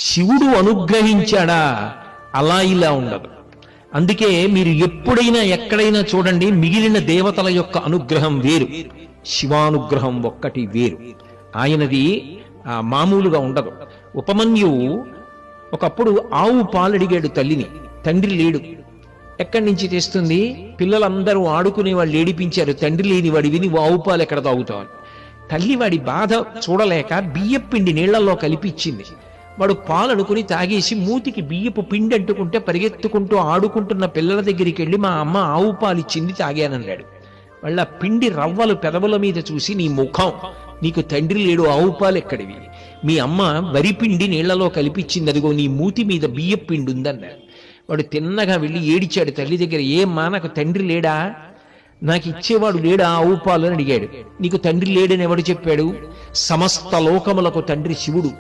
శివుడు అనుగ్రహించాడా అలా ఇలా ఉండదు. అందుకే మీరు ఎప్పుడైనా ఎక్కడైనా చూడండి, మిగిలిన దేవతల యొక్క అనుగ్రహం వేరు, శివానుగ్రహం ఒక్కటి వేరు. ఆయనది మామూలుగా ఉండదు. ఉపమన్యువు ఒకప్పుడు ఆవు పాలడిగాడు తల్లిని, తండ్రి లేడు. ఎక్కడి నుంచి తెస్తుంది? పిల్లలందరూ ఆడుకునే వాళ్ళు ఏడిపించారు, తండ్రి లేని వాడివి నువ్వు ఆవు పాలు ఎక్కడ తాగుతావు. తల్లి వాడి బాధ చూడలేక బియ్యపు పిండి నీళ్లలో కలిపి ఇచ్చింది. వాడు పాలు అనుకుని తాగేసి మూతికి బియ్యపు పిండి అంటుకుంటే పరిగెత్తుకుంటూ ఆడుకుంటున్న పిల్లల దగ్గరికి వెళ్ళి మా అమ్మ ఆవు పాలు ఇచ్చింది తాగానన్నాడు. వాళ్ళ పిండి రవ్వలు పెదవుల మీద చూసి, నీ ముఖం, నీకు తండ్రి లేడు, ఆవు పాలు ఎక్కడివి? మీ అమ్మ వరిపిండి నీళ్లలో కలిపిచ్చింది, అదిగో నీ మూతి మీద బియ్యపు పిండి ఉందన్నారు. వాడు తిన్నగా వెళ్ళి ఏడిచాడు తల్లి దగ్గర. ఏమ్మా, నాకు తండ్రి లేడా? నాకు ఇచ్చేవాడు లేడా ఆవు పాలు అని అడిగాడు. నీకు తండ్రి లేడని ఎవడు చెప్పాడు? సమస్త లోకములకు తండ్రి శివుడు.